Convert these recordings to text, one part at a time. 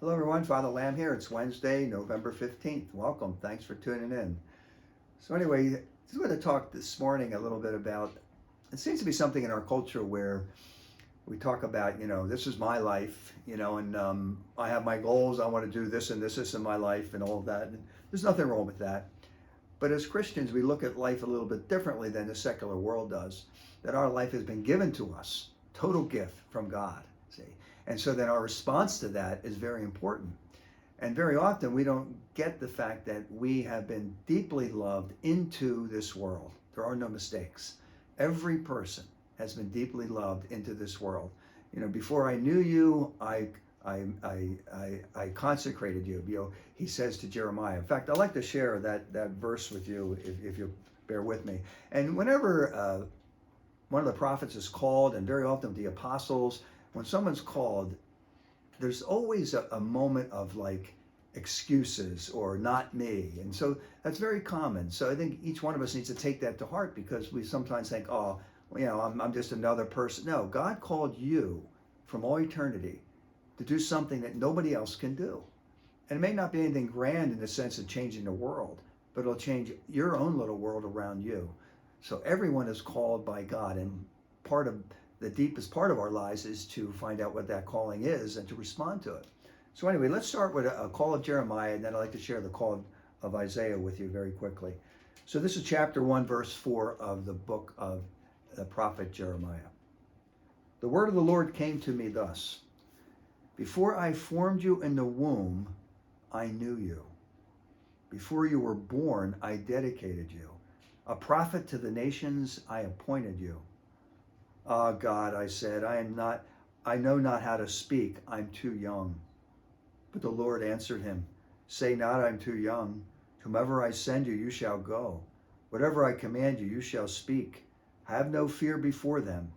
Hello, everyone. Father Lamb here. It's Wednesday, November 15th. Welcome. Thanks for tuning in. So, anyway, just want to talk this morning a little bit about it seems to be something in our culture where we talk about, this is my life, and I have my goals. I want to do this and this in my life and all of that. And there's nothing wrong with that. But as Christians, we look at life a little bit differently than the secular world does, that our life has been given to us, total gift from God. See? And so then our response to that is very important. And very often we don't get the fact that we have been deeply loved into this world. There are no mistakes. Every person has been deeply loved into this world. Before I knew you, I consecrated you. He says to Jeremiah. In fact, I'd like to share that verse with you if you bear with me. And whenever one of the prophets is called, and very often the apostles, when someone's called, there's always a moment of like excuses or not me. And so that's very common. So I think each one of us needs to take that to heart because we sometimes think, oh, I'm just another person. No, God called you from all eternity to do something that nobody else can do. And it may not be anything grand in the sense of changing the world, but it'll change your own little world around you. So everyone is called by God, and part of the deepest part of our lives is to find out what that calling is and to respond to it. So anyway, let's start with a call of Jeremiah, and then I'd like to share the call of Isaiah with you very quickly. So this is chapter 1, verse 4 of the book of the prophet Jeremiah. The word of the Lord came to me thus: Before I formed you in the womb, I knew you. Before you were born, I dedicated you. A prophet to the nations, I appointed you. Ah, God, I said, I know not how to speak. I'm too young. But the Lord answered him, Say not, I'm too young. Whomever I send you, you shall go. Whatever I command you, you shall speak. Have no fear before them,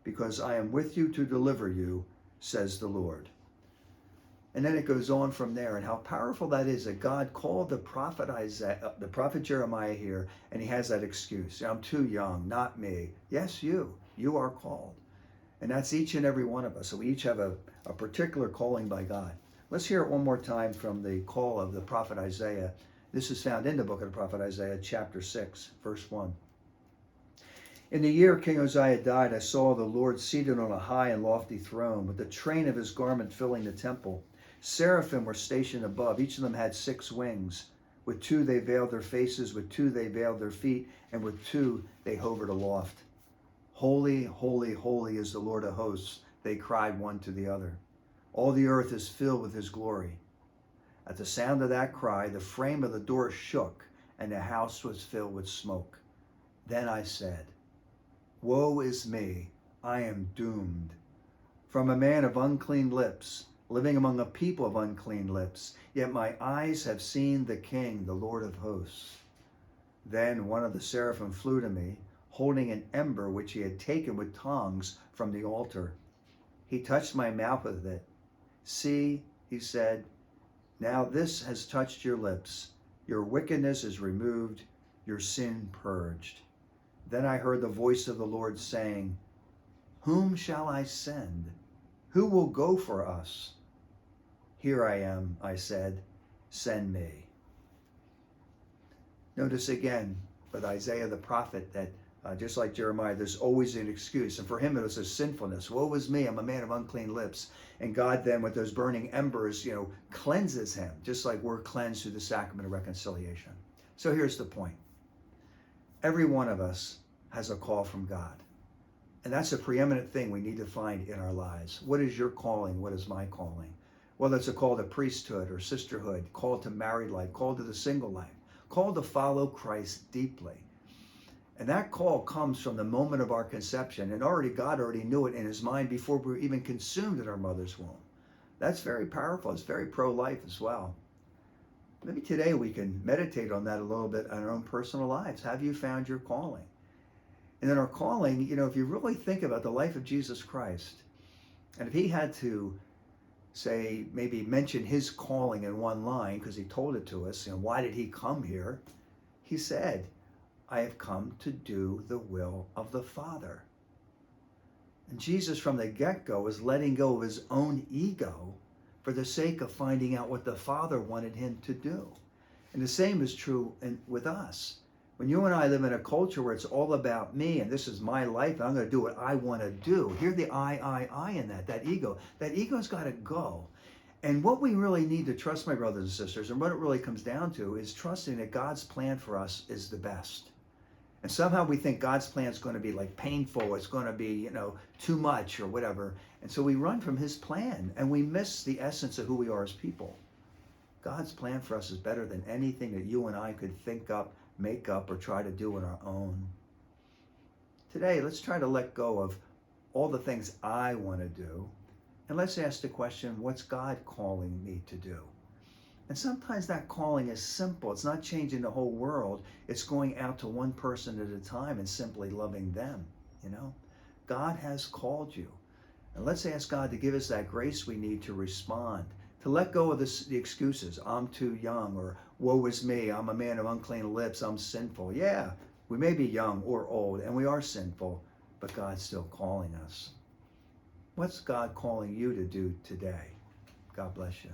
because I am with you to deliver you, says the Lord. And then it goes on from there, and how powerful that is that God called the prophet Jeremiah here, and he has that excuse. I'm too young, not me. Yes, you. You are called. And that's each and every one of us. So we each have a particular calling by God. Let's hear it one more time from the call of the prophet Isaiah. This is found in the book of the prophet Isaiah, chapter 6, verse 1. In the year King Uzziah died, I saw the Lord seated on a high and lofty throne, with the train of his garment filling the temple. Seraphim were stationed above. Each of them had 6 wings. With 2 they veiled their faces, with 2 they veiled their feet, and with 2 they hovered aloft. Holy, holy, holy is the Lord of hosts, they cried one to the other. All the earth is filled with his glory. At the sound of that cry, the frame of the door shook, and the house was filled with smoke. Then I said, Woe is me, I am doomed. From a man of unclean lips, living among a people of unclean lips, yet my eyes have seen the King, the Lord of hosts. Then one of the seraphim flew to me, holding an ember which he had taken with tongs from the altar. He touched my mouth with it. See, he said, now this has touched your lips. Your wickedness is removed, your sin purged. Then I heard the voice of the Lord saying, Whom shall I send? Who will go for us? Here I am, I said, send me. Notice again with Isaiah the prophet that just like Jeremiah, there's always an excuse. And for him, it was his sinfulness. Woe is me, I'm a man of unclean lips. And God then, with those burning embers, cleanses him, just like we're cleansed through the sacrament of reconciliation. So here's the point. Every one of us has a call from God. And that's a preeminent thing we need to find in our lives. What is your calling? What is my calling? Whether it's a call to priesthood or sisterhood, call to married life, call to the single life, call to follow Christ deeply. And that call comes from the moment of our conception. And God already knew it in his mind before we were even consumed in our mother's womb. That's very powerful. It's very pro-life as well. Maybe today we can meditate on that a little bit in our own personal lives. Have you found your calling? And then our calling, if you really think about the life of Jesus Christ, and if he had to say, maybe mention his calling in one line, because he told it to us, why did he come here? He said, I have come to do the will of the Father. And Jesus from the get-go was letting go of his own ego for the sake of finding out what the Father wanted him to do. And the same is true with us. When you and I live in a culture where it's all about me and this is my life and I'm going to do what I want to do, hear the I in that ego. That ego's got to go. And what we really need to trust, my brothers and sisters, and what it really comes down to is trusting that God's plan for us is the best. And somehow we think God's plan is going to be like painful, it's going to be, too much or whatever. And so we run from his plan and we miss the essence of who we are as people. God's plan for us is better than anything that you and I could think up, make up, or try to do on our own. Today, let's try to let go of all the things I want to do. And let's ask the question, what's God calling me to do? And sometimes that calling is simple. It's not changing the whole world. It's going out to one person at a time and simply loving them, God has called you. And let's ask God to give us that grace we need to respond, to let go of the excuses. I'm too young, or woe is me, I'm a man of unclean lips, I'm sinful. Yeah, we may be young or old, and we are sinful, but God's still calling us. What's God calling you to do today? God bless you.